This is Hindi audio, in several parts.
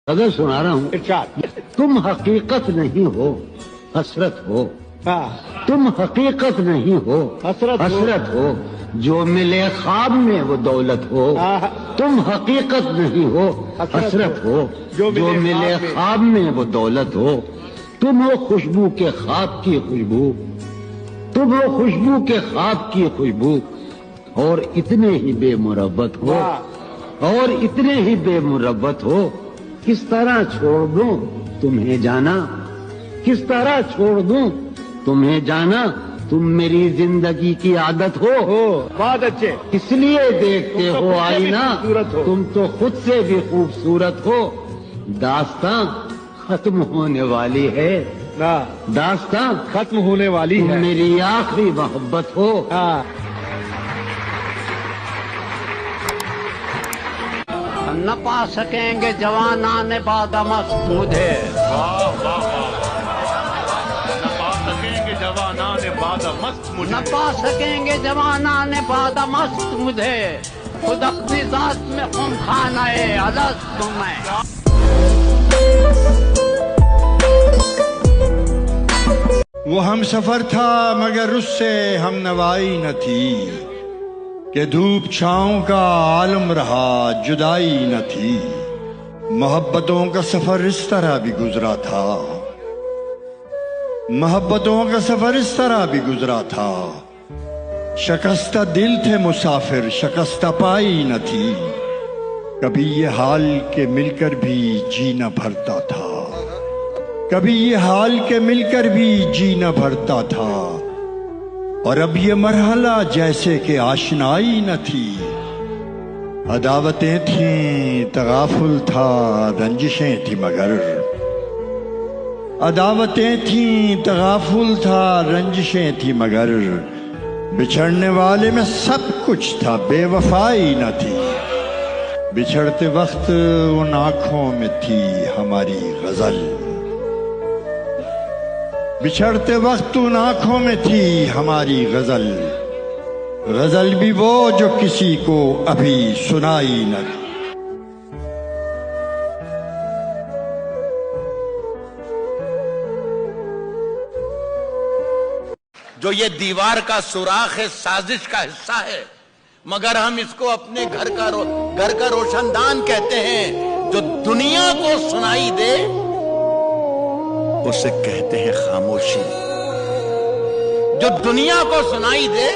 अगर सुना रहा हूँ, तुम हकीकत नहीं हो, हसरत हो। तुम हकीकत नहीं हो, हसरत हो। जो मिले ख्वाब में वो दौलत हो। तुम हकीकत नहीं हो, हसरत हो। जो मिले ख्वाब में वो दौलत हो। तुम हो खुशबू के ख्वाब की खुशबू, तुम हो खुशबू के ख्वाब की खुशबू। और इतने ही बेमुरब्बत हो, और इतने ही बेमुरब्बत हो। किस तरह छोड़ दूं तुम्हें जाना, किस तरह छोड़ दूं तुम्हें जाना। तुम मेरी जिंदगी की आदत हो। बहुत अच्छे। इसलिए देखते हो आईना, तुम तो खुद से भी खूबसूरत हो। दास्तां खत्म होने वाली है, दास्तां खत्म होने वाली है। तुम मेरी आखिरी मोहब्बत हो। न पा सकेंगे जवानाने बादमस्त मुझे। वाह वाह वाह, न पा सकेंगे जवानाने बादमस्त मुझे। न पा सकेंगे जवानाने बादमस्त मुझे। खुद अपनी जात में खून खाना है अलस्त मैं। वो हम सफर था मगर उससे हम नवाई न थी, कि धूप छाँव का आलम रहा जुदाई न थी। मोहब्बतों का सफर इस तरह भी गुजरा था, मोहब्बतों का सफर इस तरह भी गुजरा था। शकस्ता दिल थे मुसाफिर, शकस्ता पाई न थी। कभी ये हाल के मिलकर भी जी न भरता था, कभी ये हाल के मिलकर भी जी न भरता था। और अब ये मरहला जैसे कि आशनाई न थी। अदावतें थीं, तगाफुल था, रंजिशें थी मगर। अदावतें थीं, तगाफुल था, रंजिशें थी मगर। बिछड़ने वाले में सब कुछ था, बेवफाई न थी। बिछड़ते वक्त उन आंखों में थी हमारी गजल, बिछड़ते वक्त उन आंखों में थी हमारी गजल। गजल भी वो जो किसी को अभी सुनाई न थी। जो ये दीवार का सुराख है, साजिश का हिस्सा है, मगर हम इसको अपने घर का रोशनदान कहते हैं। जो दुनिया को सुनाई दे उसे कहते हैं खामोशी, जो दुनिया को सुनाई दे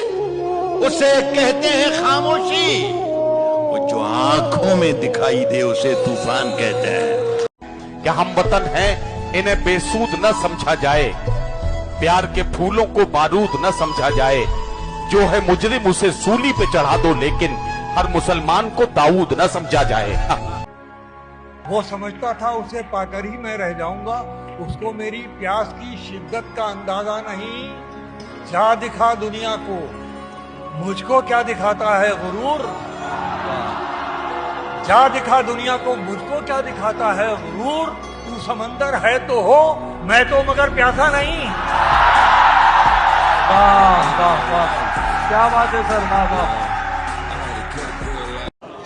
उसे कहते हैं खामोशी। और जो आंखों में दिखाई दे उसे तूफान कहते हैं। क्या हम वतन हैं, इन्हें बेसूद न समझा जाए। प्यार के फूलों को बारूद न समझा जाए। जो है मुजरिम उसे सूली पे चढ़ा दो, लेकिन हर मुसलमान को दाऊद न समझा जाए। वो समझता था उसे पाकर ही मैं रह जाऊंगा, उसको मेरी प्यास की शिद्दत का अंदाजा नहीं। क्या दिखा दुनिया को, मुझको क्या दिखाता है गुरूर। क्या दिखा दुनिया को, मुझको क्या दिखाता है गुरूर। तू समंदर है तो हो, मैं तो मगर प्यासा नहीं। वाह वाह वाह, क्या बात है सर, वाह वाह।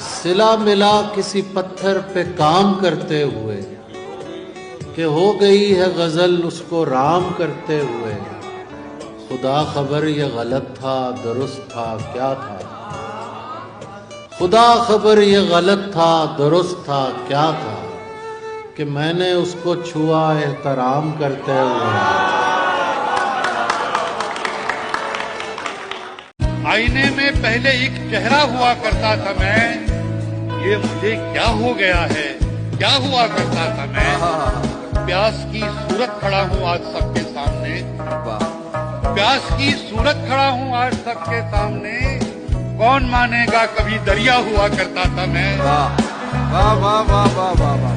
सिला मिला किसी पत्थर पे काम करते हुए, कि हो गई है गजल उसको राम करते हुए। खुदा खबर ये गलत था दुरुस्त था क्या था। खुदा खबर ये गलत था दुरुस्त था क्या था, कि मैंने उसको छुआ एहतराम करते हुए। आईने में पहले एक चेहरा हुआ करता था मैं, ये मुझे क्या हो गया है, क्या हुआ करता था मैं। प्यास की सूरत खड़ा हूँ आज सबके सामने, प्यास की सूरत खड़ा हूँ आज सबके सामने। कौन मानेगा कभी दरिया हुआ करता था मैं। वाह वाह वाह वाह वाह वाह।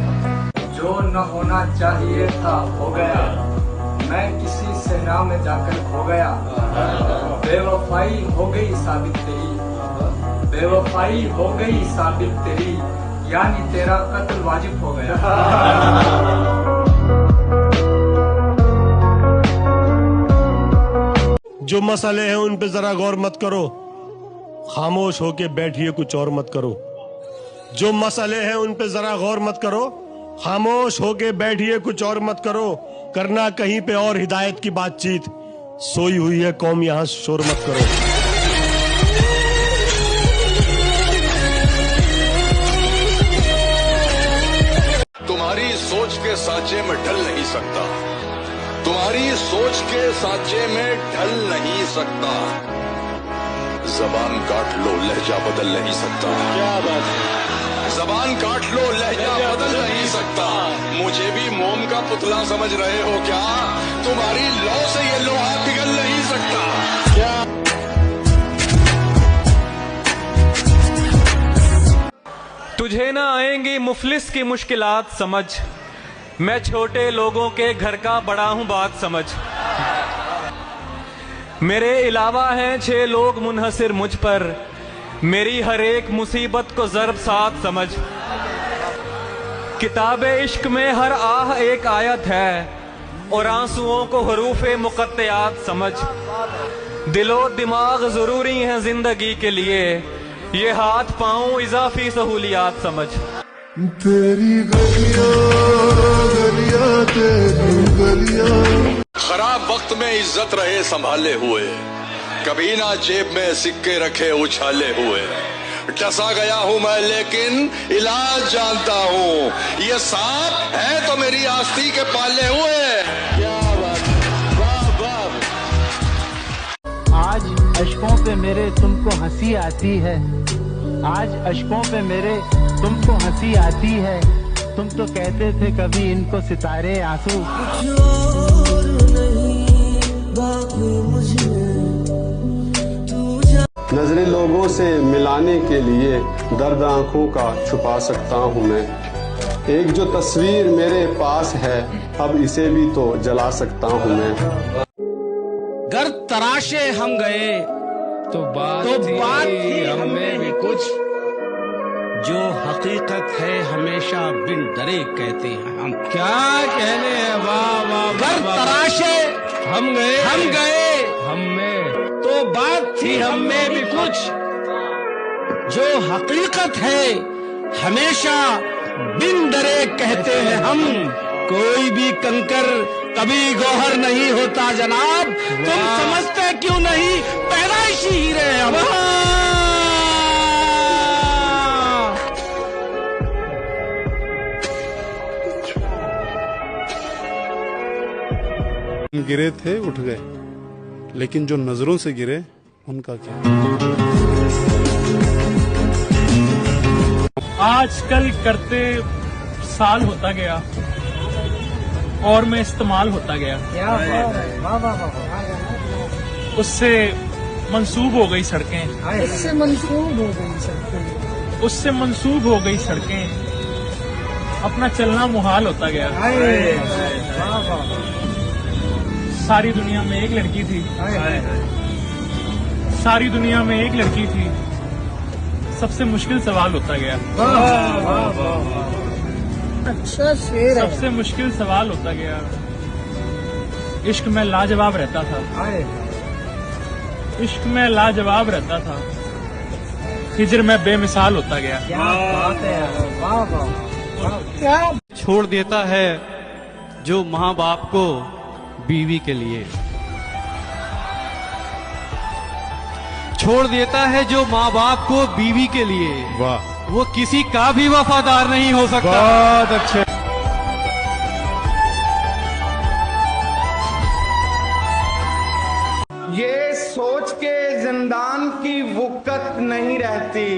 जो न होना चाहिए था हो गया, मैं किसी सहरा में जाकर खो गया। बेवफाई हो गई साबित तेरी, बेवफाई हो गई साबित तेरी, यानी तेरा कत्ल वाजिब हो गया। जो मसले हैं उन पे जरा गौर मत करो, खामोश होके बैठिए कुछ और मत करो। जो मसले हैं उन पे जरा गौर मत करो, खामोश होके बैठिए, कुछ और मत करो, करना कहीं पे और हिदायत की बातचीत। सोई हुई है कौम, यहां शोर मत करो। तुम्हारी सोच के सांचे में ढल नहीं सकता, तुम्हारी सोच के सांचे में ढल नहीं सकता। जबान काट लो लहजा बदल नहीं सकता। क्या बात है। जबान काट लो लहजा बदल नहीं सकता। मुझे भी मोम का पुतला समझ रहे हो क्या? तुम्हारी लौ से ये लोहा पिघल नहीं सकता। क्या तुझे ना आएंगी मुफलिस की मुश्किलात समझ, मैं छोटे लोगों के घर का बड़ा हूं बात समझ। मेरे अलावा हैं 6 लोग मुनहसिर मुझ पर, मेरी हर एक मुसीबत को ज़र्ब साथ समझ। किताबे इश्क में हर आह एक आयत है, और आंसुओं को हरूफे मुक़त्तियात समझ। दिलो दिमाग ज़रूरी हैं जिंदगी के लिए, ये हाथ पांव इजाफी सहूलियात समझ। तेरी गलियां गलियां तेरी गलियां। खराब वक्त में इज्जत रहे संभाले हुए, कभी ना जेब में सिक्के रखे उछाले हुए। डसा गया हूं मैं लेकिन इलाज जानता हूं, ये सांप है तो मेरी आस्ती के पाले हुए। क्या बात है, वाह वाह। आज अशकों पे मेरे तुमको हंसी आती है, आज अशकों पे मेरे तुमको हंसी आती है। तुम तो कहते थे कभी इनको सितारे आंसू। नजरें लोगों से मिलाने के लिए दर्द आंखों का छुपा सकता हूँ मैं। एक जो तस्वीर मेरे पास है, अब इसे भी तो जला सकता हूँ मैं। गर तराशे हम गए तो बात थी हमें भी कुछ, जो हकीकत है हमेशा बिन डरे कहते हैं हम। क्या कहने हैं, वाह वाह। गर तराशे हम गए हमें तो बात थी हमें भी कुछ, जो हकीकत है हमेशा बिन डरे कहते हैं हम। कोई भी कंकर कभी गौहर नहीं होता जनाब, तुम समझते क्यों नहीं पैदाइशी हीरे हम। गिरे थे उठ गए, लेकिन जो नजरों से गिरे उनका क्या। आजकल करते साल होता गया और मैं इस्तेमाल होता गया। उससे मंसूब हो गई सड़कें, उससे मंसूब हो गई सड़कें, उससे मंसूब हो गई सड़कें। अपना चलना मुहाल होता गया। सारी दुनिया में एक लड़की थी, सारी दुनिया में एक लड़की थी। सबसे मुश्किल सवाल होता गया। अच्छा शेर है। सबसे मुश्किल सवाल होता गया। इश्क में लाजवाब रहता था, इश्क में लाजवाब रहता था। हिजर में बेमिसाल होता गया। क्या बात है, वाह वाह। क्या छोड़ देता है जो माँ बाप को बीवी के लिए, छोड़ देता है जो माँ बाप को बीवी के लिए। वाह, वो किसी का भी वफादार नहीं हो सकता। बहुत अच्छे। ये सोच के जिंदान की वुक़्त नहीं रहती,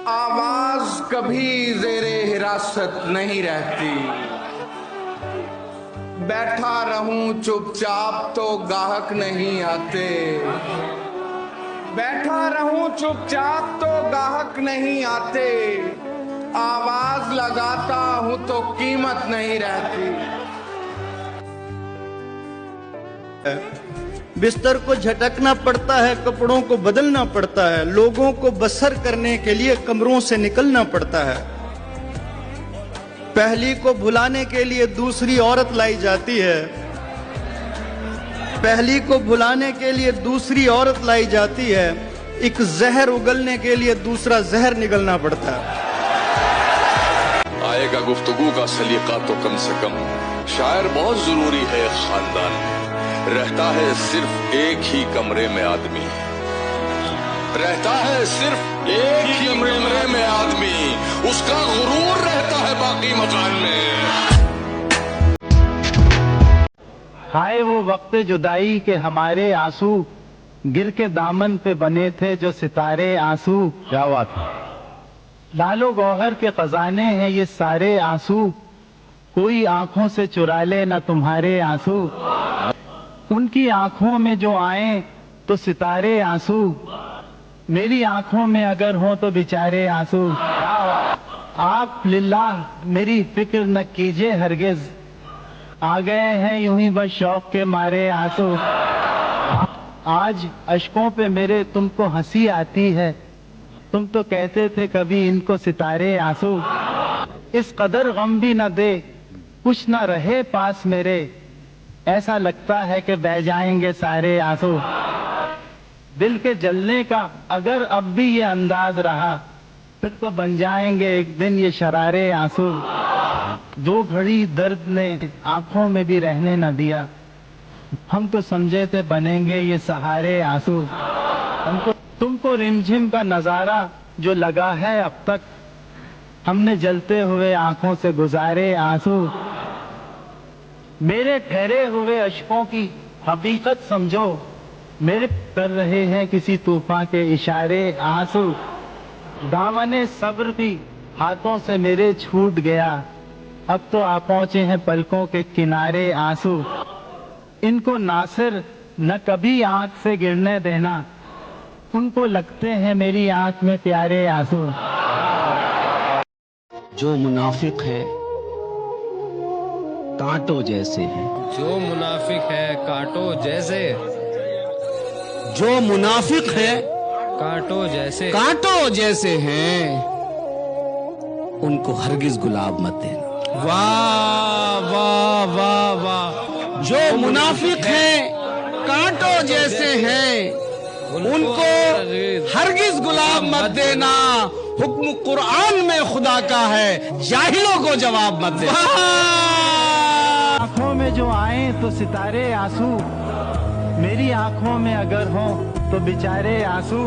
आवाज कभी ज़ेरे हिरासत नहीं रहती। बैठा रहूं चुपचाप तो गाहक नहीं आते, बैठा रहूं चुपचाप तो गाहक नहीं आते। आवाज लगाता हूं तो कीमत नहीं रहती। बिस्तर को झटकना पड़ता है, कपड़ों को बदलना पड़ता है, लोगों को बसर करने के लिए कमरों से निकलना पड़ता है। पहली को भुलाने के लिए दूसरी औरत लाई जाती है, पहली को भुलाने के लिए दूसरी औरत लाई जाती है। एक जहर उगलने के लिए दूसरा जहर निगलना पड़ता है। जाएगा गुफ्तगू का सलीका तो कम से कम शायर बहुत जरूरी है खानदान में। रहता है सिर्फ एक ही कमरे में आदमी, रहता है सिर्फ एक ही कमरे में आदमी, उसका गुरूर रहता है बाकी मकान में। हाय वो वक्त जुदाई के हमारे आंसू, गिर के दामन पे बने थे जो सितारे आंसू। क्या बात है। लालो गौहर के खजाने हैं ये सारे आंसू, कोई आंखों से चुरा ले ना तुम्हारे आंसू। उनकी आंखों में जो आए तो सितारे आंसू, मेरी आंखों में अगर हो तो बेचारे आंसू। आप लिल्लाह मेरी फिक्र न कीजिए हरगिज, आ गए हैं यूं ही बस शौक के मारे आंसू। आज अशकों पे मेरे तुमको हंसी आती है, तुम तो कहते थे कभी इनको सितारे आंसू। इस कदर गम भी न दे कुछ न रहे पास मेरे, ऐसा लगता है कि बह जाएंगे सारे आंसू। दिल के जलने का अगर अब भी ये अंदाज रहा, फिर तो बन जाएंगे एक दिन ये शरारे आंसू। दो घड़ी दर्द ने आंखों में भी रहने न दिया, हम तो समझे थे बनेंगे ये सहारे आंसू। तुमको रिमझिम का नजारा जो लगा है अब तक, हमने जलते हुए आंखों से गुजारे आंसू। मेरे ठहरे हुए अशकों की हकीकत समझो, मेरे कर रहे हैं किसी तूफान के इशारे आंसू। दामने सब्र भी हाथों से मेरे छूट गया, अब तो आ पहुंचे हैं पलकों के किनारे आंसू। इनको नासिर न कभी आंख से गिरने देना, उनको लगते हैं मेरी आंख में प्यारे आंसू। जो मुनाफिक है कांटों जैसे है, जो मुनाफिक है कांटो जैसे, जो मुनाफिक है कांटो जैसे हैं, उनको हरगिज गुलाब मत देना। वाह वाह वाह वाह। जो मुनाफिक है कांटों जैसे हैं, उनको हरगिज गुलाब मत देना। हुक्म कुरान में खुदा का है, जाहिलों को जवाब मत देना। आंखों में जो आए तो सितारे आंसू, मेरी आंखों में अगर हो तो बेचारे आंसू।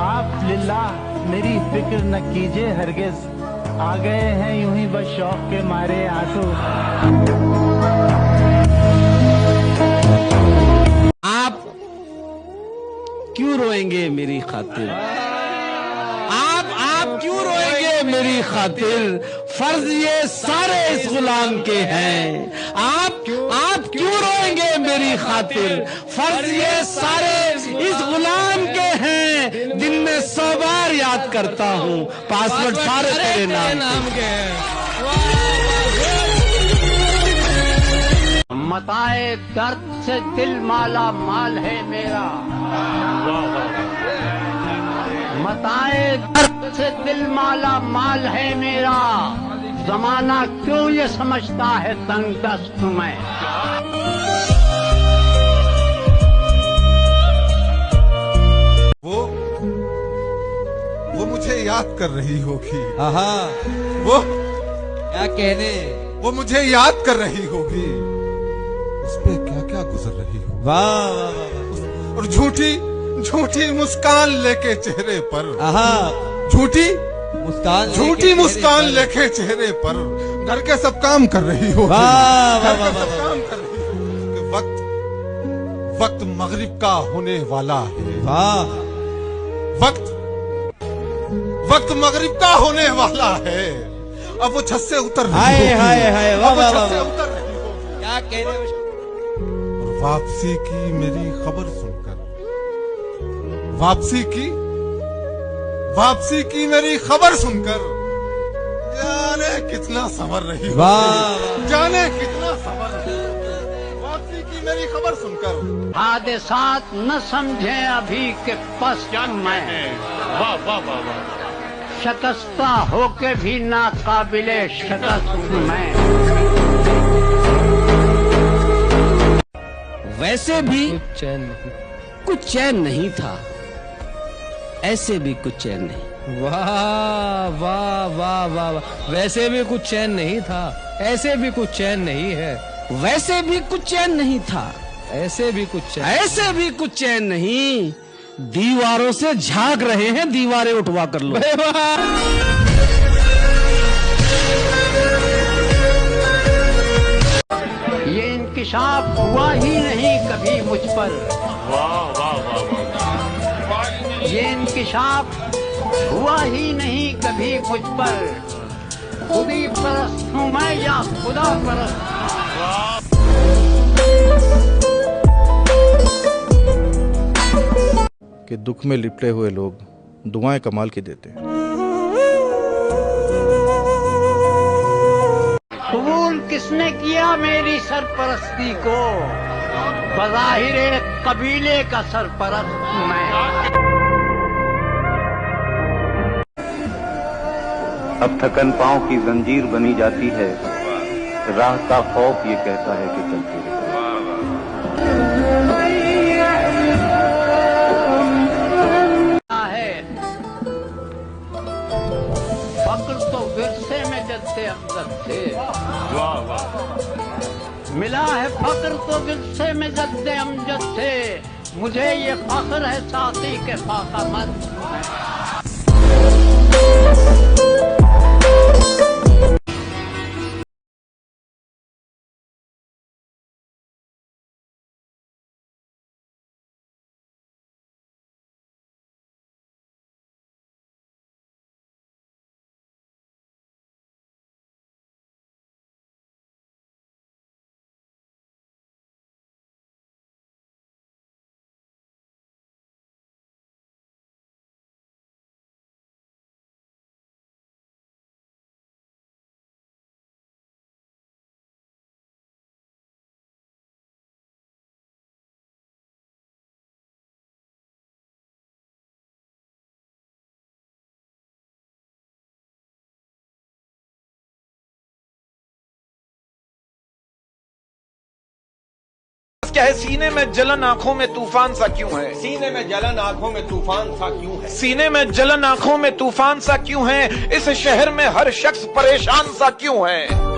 आप लिल्लाह मेरी फिक्र न कीजिए हरगिज, आ गए हैं यूं ही बस शौक के मारे आंसू। आप क्यों रोएंगे मेरी खातिर, आप क्यों रोएंगे मेरी खातिर, फर्ज ये सारे इस गुलाम के हैं। आप क्यों रोएंगे मेरी खातिर, फर्ज ये सारे इस गुलाम के हैं। दिन में 100 बार याद करता हूँ, पासवर्ड सारे तेरे नाम के हैं। मताए दर्द से दिल माला माल है मेरा, मताए दर्द से दिल माला माल है मेरा। जमाना क्यों ये समझता है तंग दस्त में। वो मुझे याद कर रही होगी। वो क्या कहने, वो मुझे याद कर रही होगी, उस पे क्या क्या गुजर रही होगी। वाह वाह वाह। और झूठी मुस्कान लेके चेहरे पर, झूठी मुस्कान लेके चेहरे पर घर के सब काम कर रही हो। सब काम कर रही हो। वक्त मगरिब का होने वाला है। वक्त मगरिब का होने वाला है। अब वो छत से उतर रही है। क्या कह रहे हो। वापसी की मेरी खबर सुनकर, वापसी की मेरी खबर सुनकर जाने कितना सबर रही हो, जाने कितना सबर रही हो। वापसी की मेरी खबर सुनकर हादसात न समझे अभी के पस मैं, वाह वाह वाह वाह। शकस्ता होके भी नाकाबिले शिकस्त मैं। वैसे भी कुछ चैन नहीं था, ऐसे भी कुछ चैन नहीं। वाह वाह वाह वाह वाह। वैसे भी कुछ चैन नहीं था, ऐसे भी कुछ चैन नहीं है। वैसे भी कुछ चैन नहीं था, ऐसे भी कुछ चैन, ऐसे भी कुछ चैन नहीं। दीवारों से झांक रहे हैं, दीवारें उठवा कर लो। ये इंकिशाफ हुआ ही नहीं कभी मुझ पर। वाह वाह वाह वाह। ये इंकिशाफ हुआ ही नहीं कभी मुझ पर। खुदी परस्त हूँ मैं या खुदा परस्त। कि दुख में लिपटे हुए लोग दुआएं कमाल की देते हैं। कबूल किसने किया मेरी सरपरस्ती को? बज़ाहिर एक कबीले का सरपरस्त हूँ मैं। अब थकन पांव की जंजीर बनी जाती है, राह का खौफ ये कहता है कि चलते रहो। फक्र तो विरसे में जद्दे अमजद थे। वाह वाह। मिला है फक्र तो विरसे में जद्दे अमजद थे। मुझे ये फख्र है साथी के फाकामंद। क्या है सीने में जलन आंखों में तूफान सा क्यों है? सीने में जलन आंखों में तूफान सा क्यों है? सीने में जलन आंखों में तूफान सा क्यों है? इस शहर में हर शख्स परेशान सा क्यों है?